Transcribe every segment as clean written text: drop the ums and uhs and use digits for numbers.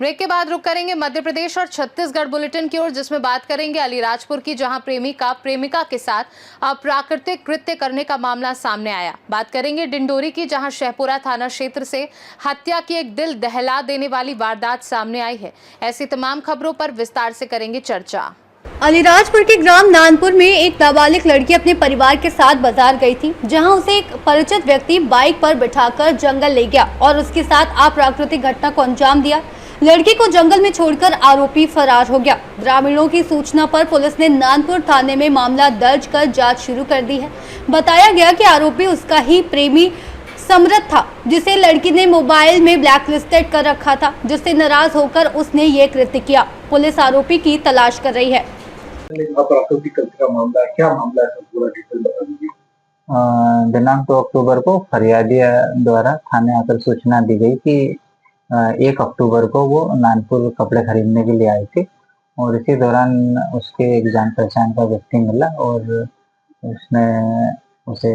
Break के बाद रुक करेंगे मध्य प्रदेश और छत्तीसगढ़ बुलेटिन की ओर, जिसमें बात करेंगे अलीराजपुर की, जहां प्रेमिका के साथ अप्राकृतिक कृत्य करने का मामला सामने आया। बात करेंगे डिंडोरी की, जहां शहपुरा थाना क्षेत्र से हत्या की एक दिल दहला देने वाली वारदात सामने आई है। ऐसी तमाम खबरों पर विस्तार से करेंगे चर्चा। अलीराजपुर के ग्राम नानपुर में एक नाबालिग लड़की अपने परिवार के साथ बाजार गई थी, जहां उसे एक परिचित व्यक्ति बाइक पर बिठाकर जंगल ले गया और उसके साथ अप्राकृतिक घटना को अंजाम दिया। लड़की को जंगल में छोड़कर आरोपी फरार हो गया। ग्रामीणों की सूचना पर पुलिस ने नानपुर थाने में मामला दर्ज कर जांच शुरू कर दी है। बताया गया कि आरोपी उसका ही प्रेमी समृत था, जिसे लड़की ने मोबाइल में ब्लैकलिस्टेड कर रखा था, जिससे नाराज होकर उसने ये कृत्य किया। पुलिस आरोपी की तलाश कर रही है। अप्राकृतिक कृत्य का मामला, क्या मामला है, पूरा डिटेल बता दीजिए। दिनांक 2 अक्टूबर को फरियादिया द्वारा थाने आकर सूचना दी गई कि 1 अक्टूबर को वो नानपुर कपड़े खरीदने के लिए आई थी और इसी दौरान उसके एक जान पहचान का व्यक्ति मिला और उसने उसे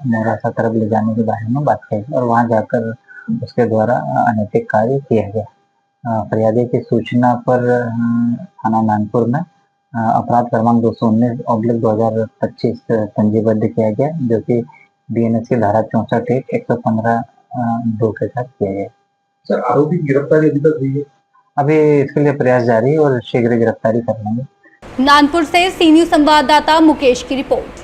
मोरासा तरफ ले जाने के बारे में बात कही और वहां जाकर उसके द्वारा अनैतिक कार्य किया गया। फरियादी की सूचना पर थाना नानपुर में अपराध क्रमांक 219/2025 पंजीबद्ध किया गया, जो कि बीएनएस की धारा 64(1) 115(2) के साथ किया गया। सर, आरोपी की गिरफ्तारी अभी तक हुई है? अभी इसके लिए प्रयास जारी है और शीघ्र गिरफ्तारी कर लेंगे। नानपुर से सी न्यूज संवाददाता मुकेश की रिपोर्ट।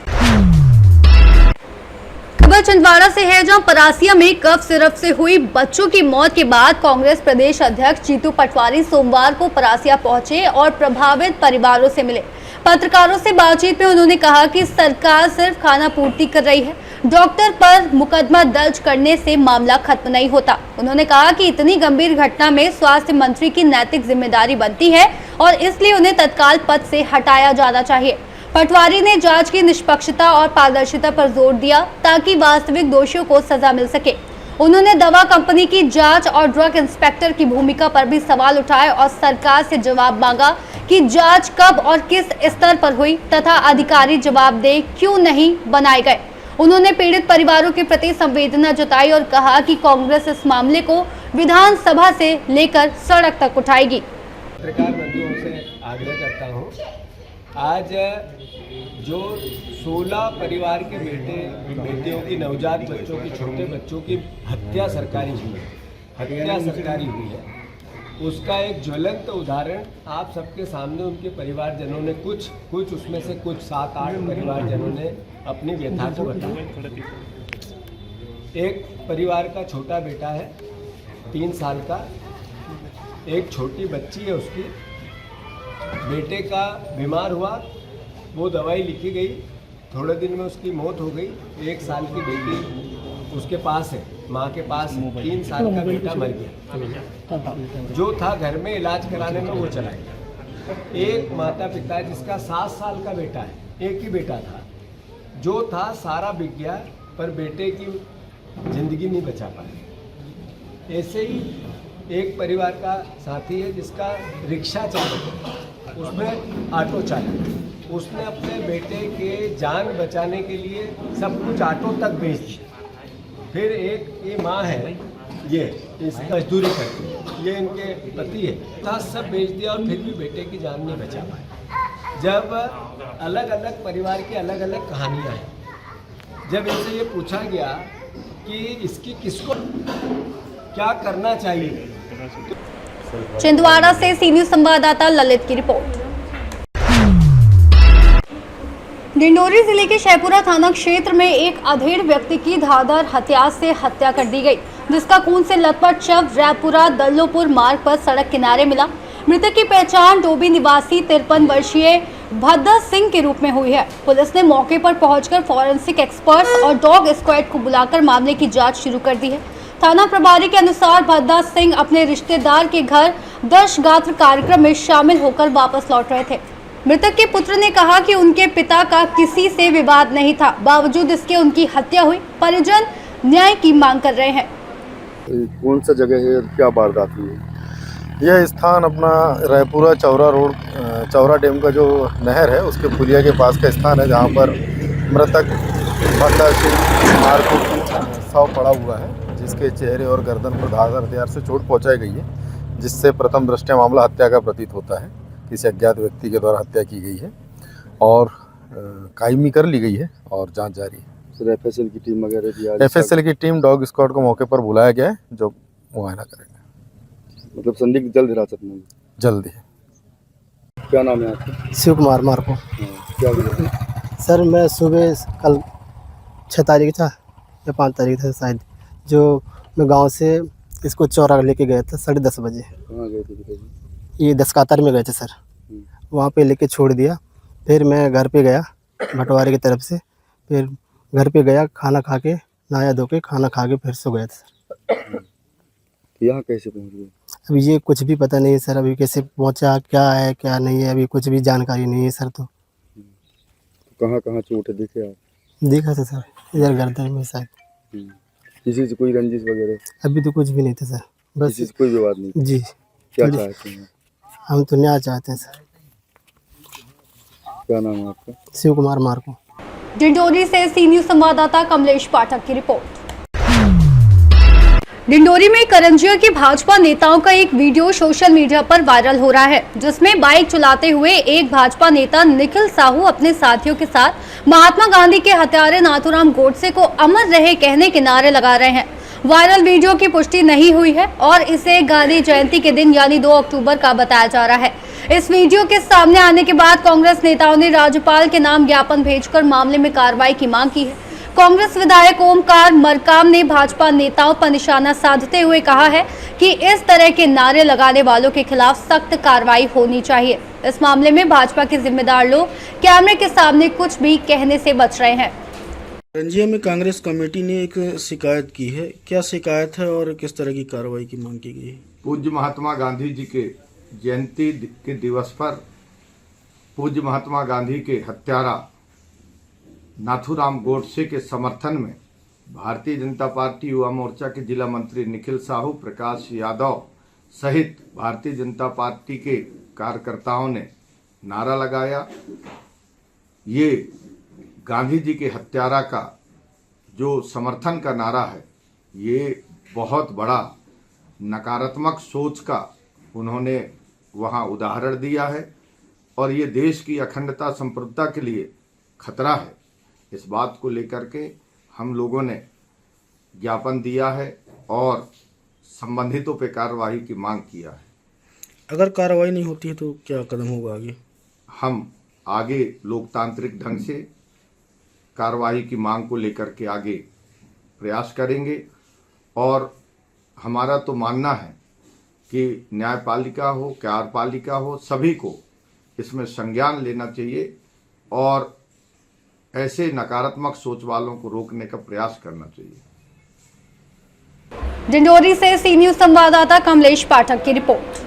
खबर छिंदवाड़ा से है, जहां परासिया में कफ सिरप से हुई बच्चों की मौत के बाद कांग्रेस प्रदेश अध्यक्ष जीतू पटवारी सोमवार को परासिया पहुंचे और प्रभावित परिवारों से मिले। पत्रकारों से बातचीत में उन्होंने कहा कि सरकार सिर्फ खाना पूर्ति कर रही है, डॉक्टर पर मुकदमा दर्ज करने से मामला खत्म नहीं होता। उन्होंने कहा कि इतनी गंभीर घटना में स्वास्थ्य मंत्री की नैतिक जिम्मेदारी बनती है और इसलिए उन्हें तत्काल पद से हटाया जाना चाहिए। पटवारी ने जांच की निष्पक्षता और पारदर्शिता पर जोर दिया ताकि वास्तविक दोषियों को सजा मिल सके। उन्होंने दवा कंपनी की जांच और ड्रग इंस्पेक्टर की भूमिका पर भी सवाल उठाए और सरकार से जवाब मांगा कि जांच कब और किस स्तर पर हुई तथा अधिकारी जवाबदेह क्यों नहीं बनाए गए। उन्होंने पीड़ित परिवारों के प्रति संवेदना जताई और कहा कि कांग्रेस इस मामले को विधानसभा से लेकर सड़क तक उठाएगी। पत्रकार बंधुओं से आग्रह करता हूँ, आज जो 16 परिवार के बेटियों की, नवजात बच्चों की, छोटे बच्चों की हत्या सरकारी हुई है, उसका एक ज्वलंत उदाहरण आप सबके सामने उनके परिवारजनों ने कुछ उसमें से कुछ 7-8 परिवारजनों ने अपनी व्यथा को बताया। एक परिवार का छोटा बेटा है 3 साल का, एक छोटी बच्ची है, उसकी बेटे का बीमार हुआ, वो दवाई लिखी गई, थोड़े दिन में उसकी मौत हो गई। 1 साल की बेटी उसके पास है, माँ के पास है, 3 साल का बेटा मर गया। जो था घर में इलाज कराने में वो चला गया। एक माता पिता जिसका 7 साल का बेटा है, एक ही बेटा था, जो था सारा बिक गया, पर बेटे की जिंदगी नहीं बचा पाए। ऐसे ही एक परिवार का साथी है जिसका रिक्शा चालक है, उसमें ऑटो चालक, उसने अपने बेटे के जान बचाने के लिए सब कुछ ऑटो तक बेच दिया। फिर एक ये माँ है, ये इस मजदूरी करती है, ये इनके पति है, था सब बेच दिया और फिर भी बेटे की जान नहीं बचा पाए। जब अलग अलग परिवार की अलग अलग कहानियाँ हैं, जब इनसे ये पूछा गया कि इसकी किसको क्या करना चाहिए। छिंदवाड़ा से सी न्यूज संवाददाता ललित की रिपोर्ट। डिंडोरी जिले के शहपुरा थाना क्षेत्र में एक अधेड़ व्यक्ति की धारदार हथियार से हत्या कर दी गई, जिसका खून से लथपथ शव रायपुरा दल्लोपुर मार्ग पर सड़क किनारे मिला। मृतक की पहचान डोबी निवासी 53 वर्षीय भद्दा सिंह के रूप में हुई है। पुलिस ने मौके पर पहुंचकर फॉरेंसिक एक्सपर्ट्स और डॉग स्क्वाड को बुलाकर मामले की जांच शुरू कर दी है। थाना प्रभारी के अनुसार भद्दा सिंह अपने रिश्तेदार के घर दशगात्र कार्यक्रम में शामिल होकर वापस लौट रहे थे। मृतक के पुत्र ने कहा कि उनके पिता का किसी से विवाद नहीं था, बावजूद इसके उनकी हत्या हुई। परिजन न्याय की मांग कर रहे हैं। कौन सा जगह है, क्या वारदात हुई है? यह स्थान अपना रायपुरा चौरा रोड, चौरा डैम का जो नहर है उसके पुलिया के पास का स्थान है, जहां पर मृतक भद्दा सिंह मारकूट शव पड़ा हुआ है, जिसके चेहरे और गर्दन पर धारदार हथियार से चोट पहुंचाई गई है। जिससे प्रथम दृष्टया मामला हत्या का प्रतीत होता है। किसी अज्ञात व्यक्ति के द्वारा हत्या की गई है और कायमी कर ली गई है और जांच जारी है। सर एफएसएल की टीम वगैरह भी आज एफएसएल की टीम डॉग स्क्वाड को मौके पर बुलाया गया है, जो मुआयना करेंगे। मतलब संदिग्ध जल्द हिरासत में? जल्दी। क्या नाम है आपका? शिव कुमार मार्को। क्या हुआ? सर मैं सुबह कल 6 तारीख था या 5 तारीख था शायद, जो मैं गांव से इसको चौरा लेके गया था 10:30 बजे। कहाँ गए थे पिताजी? ये दसकातर में गए थे सर, वहाँ पे लेके छोड़ दिया। फिर मैं घर पे गया भटवारे की तरफ से, फिर घर पे गया, खाना खा के नहाया धो के खाना खा के फिर सो गया था सर। यहाँ कैसे पहुँच गए? अभी ये कुछ भी पता नहीं है सर, अभी कैसे पहुँचा, क्या है क्या नहीं है, अभी कुछ भी जानकारी नहीं है सर। तो कहाँ कहाँ चोट है देखे आप? देखा था सर इधर गर्दन में शायद। किसी से कोई रंजिश वगैरह? अभी तो कुछ भी नहीं था सर, बस किसी से कोई विवाद नहीं? जी। क्या चाहते हैं? हम तो न्याय चाहते हैं सर। क्या नाम है आपका? शिव कुमार मार्को। डिंडोरी से सी न्यूज संवाददाता कमलेश पाठक की रिपोर्ट। डिंडोरी में करंजिया के भाजपा नेताओं का एक वीडियो सोशल मीडिया पर वायरल हो रहा है, जिसमें बाइक चलाते हुए एक भाजपा नेता निखिल साहू अपने साथियों के साथ महात्मा गांधी के हत्यारे नाथूराम गोडसे को अमर रहे कहने के नारे लगा रहे हैं। वायरल वीडियो की पुष्टि नहीं हुई है और इसे गांधी जयंती के दिन यानी 2 अक्टूबर का बताया जा रहा है। इस वीडियो के सामने आने के बाद कांग्रेस नेताओं ने राज्यपाल के नाम ज्ञापन भेजकर मामले में कार्रवाई की मांग की है। कांग्रेस विधायक ओमकार मरकाम ने भाजपा नेताओं पर निशाना साधते हुए कहा है कि इस तरह के नारे लगाने वालों के खिलाफ सख्त कार्रवाई होनी चाहिए। इस मामले में भाजपा के जिम्मेदार लोग कैमरे के सामने कुछ भी कहने से बच रहे हैं। रंजिया में कांग्रेस कमेटी ने एक शिकायत की है, क्या शिकायत है और किस तरह की कार्रवाई की मांग की गई है? पूज्य महात्मा गांधी जी के जयंती के दिवस पर पूज्य महात्मा गांधी के हत्यारा नाथूराम गोडसे के समर्थन में भारतीय जनता पार्टी युवा मोर्चा के जिला मंत्री निखिल साहू, प्रकाश यादव सहित भारतीय जनता पार्टी के कार्यकर्ताओं ने नारा लगाया। ये गांधी जी के हत्यारा का जो समर्थन का नारा है, ये बहुत बड़ा नकारात्मक सोच का उन्होंने वहाँ उदाहरण दिया है और ये देश की अखंडता संप्रभुता के लिए खतरा है। इस बात को लेकर के हम लोगों ने ज्ञापन दिया है और संबंधितों पे कार्रवाई की मांग किया है। अगर कार्रवाई नहीं होती है तो क्या कदम होगा आगे? हम आगे लोकतांत्रिक ढंग से कार्रवाई की मांग को लेकर के आगे प्रयास करेंगे और हमारा तो मानना है कि न्यायपालिका हो, कार्यपालिका हो, सभी को इसमें संज्ञान लेना चाहिए और ऐसे नकारात्मक सोच वालों को रोकने का प्रयास करना चाहिए। डिंडोरी से सी न्यूज संवाददाता कमलेश पाठक की रिपोर्ट।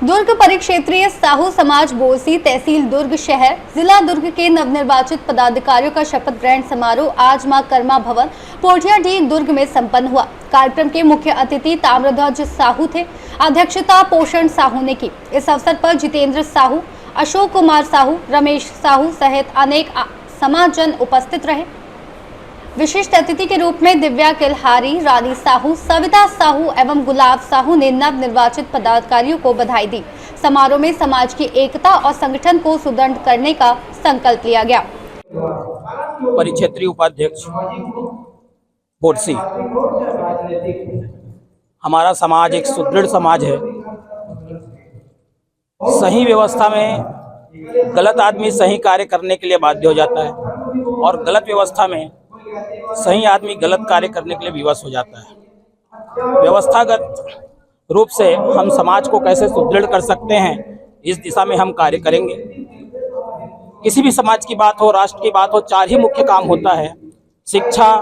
दुर्ग परिक्षेत्रीय साहू समाज बोसी तहसील दुर्ग शहर जिला दुर्ग के नवनिर्वाचित पदाधिकारियों का शपथ ग्रहण समारोह आज मां कर्मा भवन पोठियाडीह दुर्ग में संपन्न हुआ। कार्यक्रम के मुख्य अतिथि ताम्रध्वज साहू थे। अध्यक्षता पोषण साहू ने की। इस अवसर पर जितेंद्र साहू, अशोक कुमार साहू, रमेश साहू सहित अनेक समाजजन उपस्थित रहे। विशिष्ट अतिथि के रूप में दिव्या किलहारी, रानी साहू, सविता साहू एवं गुलाब साहू ने नव निर्वाचित पदाधिकारियों को बधाई दी। समारोह में समाज की एकता और संगठन को सुदृढ़ करने का संकल्प लिया गया। परिक्षेत्रीय उपाध्यक्ष बोरसी, हमारा समाज एक सुदृढ़ समाज है। सही व्यवस्था में गलत आदमी सही कार्य करने के लिए बाध्य हो जाता है और गलत व्यवस्था में सही आदमी गलत कार्य करने के लिए विवश हो जाता है। व्यवस्थागत रूप से हम समाज को कैसे सुदृढ़ कर सकते हैं, इस दिशा में हम कार्य करेंगे। किसी भी समाज की बात हो, राष्ट्र की बात हो, 4 ही मुख्य काम होता है: शिक्षा,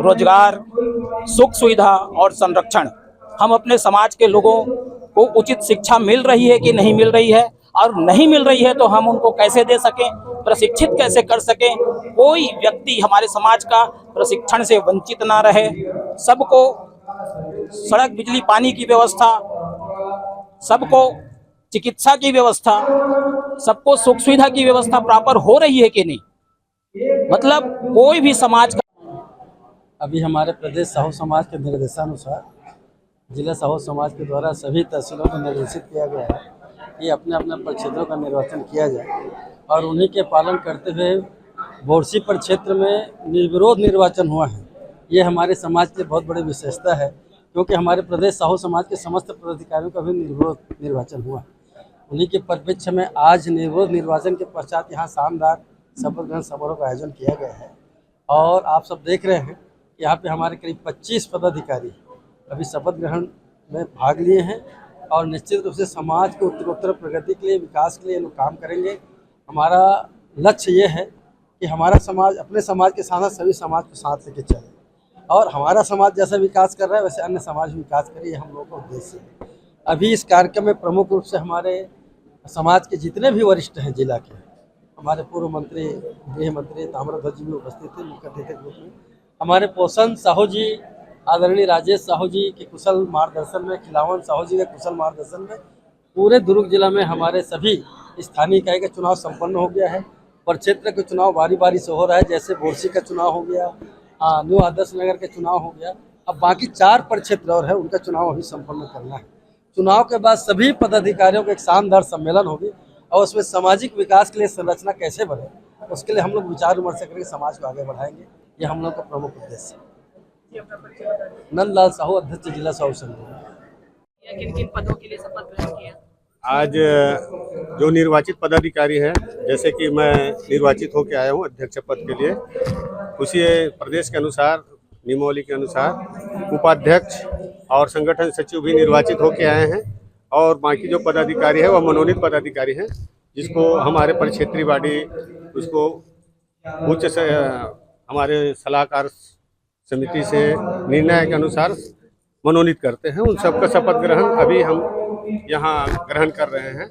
रोजगार, सुख सुविधा और संरक्षण। हम अपने समाज के लोगों को उचित शिक्षा मिल रही है कि नहीं मिल रही है, और नहीं मिल रही है तो हम उनको कैसे दे सकें, प्रशिक्षित कैसे कर सकें। कोई व्यक्ति हमारे समाज का प्रशिक्षण से वंचित ना रहे। सबको सड़क, बिजली, पानी की व्यवस्था, सबको चिकित्सा की व्यवस्था, सबको सुख सुविधा की व्यवस्था प्रॉपर हो रही है कि नहीं। मतलब कोई भी समाज का अभी हमारे प्रदेश साहू समाज के निर्देशानुसार जिला साहू समाज के द्वारा सभी तहसीलों को निर्देशित किया गया है कि अपने अपने प्रक्षेत्रों का निर्वाचन किया जाए और उन्हीं के पालन करते हुए बोरसी प्रक्षेत्र में निर्विरोध निर्वाचन हुआ है। ये हमारे समाज की बहुत बड़ी विशेषता है, क्योंकि हमारे प्रदेश साहू समाज के समस्त पदाधिकारियों का भी निर्विरोध निर्वाचन हुआ। उन्हीं के परिप्रेक्ष्य में आज निर्विरोध निर्वाचन के पश्चात यहाँ शानदार शपथ ग्रहण समारोह का आयोजन किया गया है और आप सब देख रहे हैं कि यहाँ पे हमारे करीब 25 पदाधिकारी अभी शपथ ग्रहण में भाग लिए हैं और निश्चित रूप से समाज के उत्तरोत्तर प्रगति के लिए, विकास के लिए ये लोग काम करेंगे। हमारा लक्ष्य ये है कि हमारा समाज अपने समाज के साथ सभी समाज को साथ लेके चले और हमारा समाज जैसा विकास कर रहा है वैसे अन्य समाज भी विकास करे, ये हम लोगों का उद्देश्य है। अभी इस कार्यक्रम में प्रमुख रूप से हमारे समाज के जितने भी वरिष्ठ हैं जिला के, हमारे पूर्व मंत्री, गृह मंत्री ताम्रध्वज जी भी उपस्थित थे मुख्य अतिथि के रूप में। हमारे पोषण साहू जी, आदरणीय राजेश साहू जी के कुशल मार्गदर्शन में, खिलावन साहू जी के कुशल मार्गदर्शन में पूरे दुर्ग जिला में हमारे सभी स्थानीय इकाई का चुनाव संपन्न हो गया है। प्रक्षेत्र के चुनाव बारी बारी से हो रहा है, जैसे बोरसी का चुनाव हो गया, न्यू आदर्श नगर के चुनाव हो गया, अब बाकी 4 प्रक्षेत्र और है उनका चुनाव अभी संपन्न करना है। चुनाव के बाद सभी पदाधिकारियों का एक शानदार सम्मेलन होगी और उसमें सामाजिक विकास के लिए संरचना कैसे बने उसके लिए हम लोग विचार विमर्श करके समाज को आगे बढ़ाएंगे। ये हम लोग का प्रमुख उद्देश्य है। नंदलाल साहू, अध्यक्ष जिला साहू संघ। किन किन पदों के लिए शपथ ग्रहण किया? आज जो निर्वाचित पदाधिकारी हैं, जैसे कि मैं निर्वाचित होकर आया हूं अध्यक्ष पद के लिए, उसी प्रदेश के अनुसार, नियमावली के अनुसार उपाध्यक्ष और संगठन सचिव भी निर्वाचित होकर आए हैं और बाकी जो पदाधिकारी है वह मनोनीत पदाधिकारी हैं, जिसको हमारे परिक्षेत्रीय बॉडी उसको उच्च से हमारे सलाहकार समिति से निर्णय के अनुसार मनोनीत करते हैं। उन सबका शपथ ग्रहण अभी हम यहाँ ग्रहण कर रहे हैं।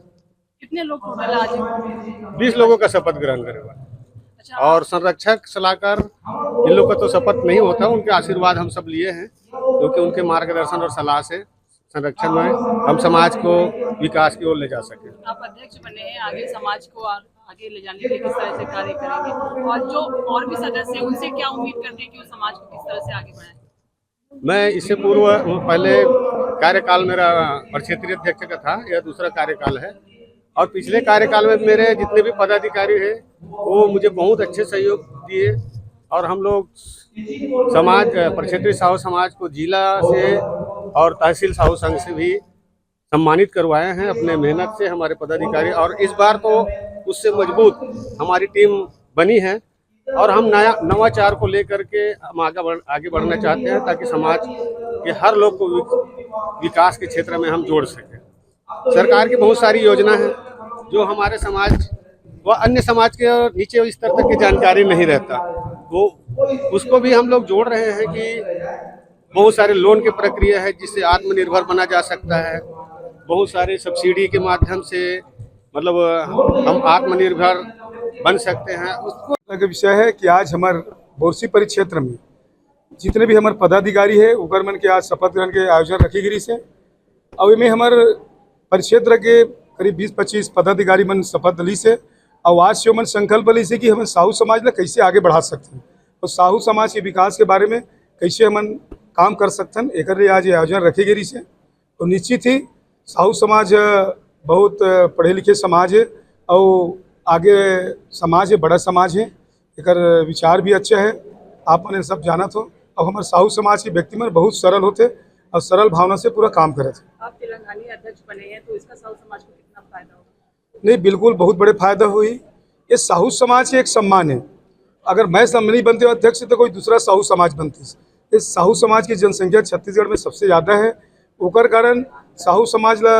कितने लोग टोटल आज? 20 लोगों का शपथ ग्रहण करेगा। अच्छा। और संरक्षक सलाहकार इन लोग का तो शपथ नहीं होता, उनके आशीर्वाद हम सब लिए हैं, क्योंकि उनके मार्गदर्शन और सलाह से संरक्षण में हम समाज को विकास की ओर ले जा सके। आप अध्यक्ष बने हैं, आगे समाज को आगे ले जाने के लिए किस तरह से कार्य करेंगे और जो और भी सदस्य हैं उनसे क्या उम्मीद करते हैं कि वो समाज को किस तरह से आगे बढ़ाएं? मैं इससे पूर्व पहले कार्यकाल मेरा क्षेत्रीय अध्यक्ष का था, यह दूसरा कार्यकाल है और पिछले कार्यकाल में मेरे जितने भी पदाधिकारी हैं वो मुझे बहुत अच्छे सहयोग दिए और हम लोग समाज क्षेत्रीय साहू समाज को जिला से और तहसील साहू संघ से भी सम्मानित करवाए हैं अपने मेहनत से हमारे पदाधिकारी। और इस बार तो उससे मजबूत हमारी टीम बनी है और हम नवाचार को लेकर के हम आगे बढ़ना चाहते हैं ताकि समाज के हर लोग को विकास के क्षेत्र में हम जोड़ सकें। सरकार की बहुत सारी योजना है जो हमारे समाज व अन्य समाज के नीचे स्तर तक की जानकारी नहीं रहता, वो उसको भी हम लोग जोड़ रहे हैं कि बहुत सारे लोन की प्रक्रिया है जिससे आत्मनिर्भर बना जा सकता है। बहुत सारे सब्सिडी के माध्यम से मतलब हम आत्मनिर्भर बन सकते हैं। उसको विषय है कि आज हमारे बोरसी परिक्षेत्र में जितने भी हमारे पदाधिकारी है ओकर मन के आज शपथ ग्रहण के आयोजन रखी गई से और में हमारे परिक्षेत्र के करीब 20-25 पदाधिकारी मन शपथ ली से और आज से मन संकल्प ली से कि हम साहू समाज ला कैसे आगे बढ़ा सकते हैं और साहू समाज के विकास के बारे में कैसे हम काम कर सकते हैं, एक आज ये आयोजन रखी गई से। तो निश्चित ही साहू समाज बहुत पढ़े लिखे समाज है और आगे समाज है, बड़ा समाज है, एक विचार भी अच्छा है, आप मैंने सब जाना तो। अब हमारे साहू समाज के व्यक्ति में बहुत सरल होते और सरल भावना से पूरा काम करे थे। आप तेलंगानी अध्यक्ष बने हैं तो इसका साहू समाज को कितना फायदा होगा? नहीं, बिल्कुल बहुत बड़े फायदा हुई। ये साहू समाज के एक सम्मान है, अगर मैं नहीं बनते अध्यक्ष तो कोई दूसरा साहू समाज बनती। इस साहू समाज की जनसंख्या छत्तीसगढ़ में सबसे ज़्यादा है, ओकर कारण साहू समाज ला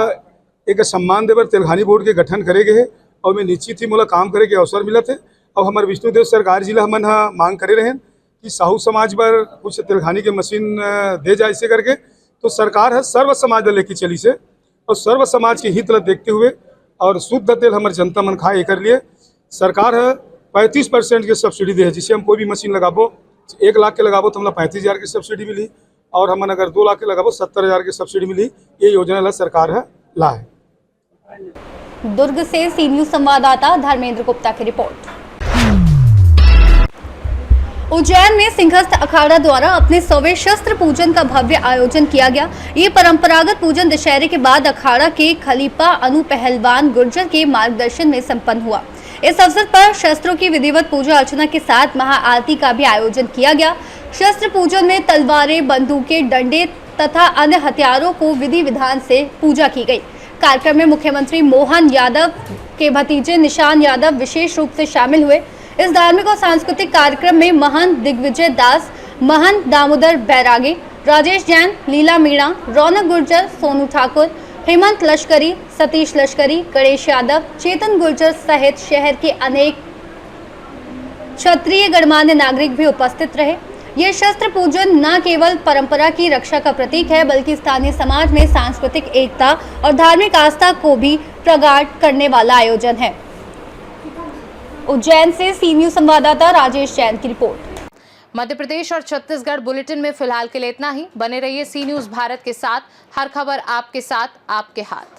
एक सम्मान देवर तेलंगानी बोर्ड के गठन करे गए और मैं निश्चित ही मोला काम करे के अवसर मिला थे। और हमारे विष्णुदेव सरकार जिला हमन मांग करे रहे कि साहू समाज पर कुछ तेलंगानी के मशीन दे जाए ऐसे करके, तो सरकार है सर्व समाज ला लेके चली से और सर्व समाज के हित ला देखते हुए और शुद्ध तेल हमारे जनता मन खाए कर लिए सरकार है 35% के सब्सिडी दे है, जिससे हम कोई भी मशीन लगाबो 1 लाख के लगाबो तो हमला 35,000 की सब्सिडी मिली और हम अगर 2 लाख के लगाबो 70,000 की सब्सिडी मिली। ये योजना ला सरकार है ला है। दुर्ग से सी न्यूज संवाददाता धर्मेंद्र गुप्ता की रिपोर्ट। उज्जैन में सिंहस्थ अखाड़ा द्वारा अपने 100वें शस्त्र पूजन का भव्य आयोजन किया गया। ये परंपरागत पूजन दशहरे के बाद अखाड़ा के खलीफा अनु पहलवान गुर्जर के मार्गदर्शन में संपन्न हुआ। इस अवसर पर शस्त्रों की विधिवत पूजा अर्चना के साथ महाआरती का भी आयोजन किया गया। शस्त्र पूजन में तलवारें, बंदूकें, डंडे तथा अन्य हथियारों को विधि विधान से पूजा की गई। कार्यक्रम में मुख्यमंत्री मोहन यादव के भतीजे निशान यादव विशेष रूप से शामिल हुए। इस धार्मिक और सांस्कृतिक कार्यक्रम में महंत दिग्विजय दास, महंत दामोदर बैरागी, राजेश जैन, लीला मीणा, रौनक गुर्जर, सोनू ठाकुर, हेमंत लश्करी, सतीश लश्करी, गणेश यादव, चेतन गुर्जर सहित शहर के अनेक क्षत्रिय गणमान्य नागरिक भी उपस्थित रहे। ये शस्त्र पूजन न केवल परंपरा की रक्षा का प्रतीक है, बल्कि स्थानीय समाज में सांस्कृतिक एकता और धार्मिक आस्था को भी प्रगाढ़ करने वाला आयोजन है। उज्जैन से सी न्यूज संवाददाता राजेश जैन की रिपोर्ट। मध्य प्रदेश और छत्तीसगढ़ बुलेटिन में फिलहाल के लिए इतना ही। बने रहिए सी न्यूज भारत के साथ। हर खबर आपके साथ, आपके हाथ।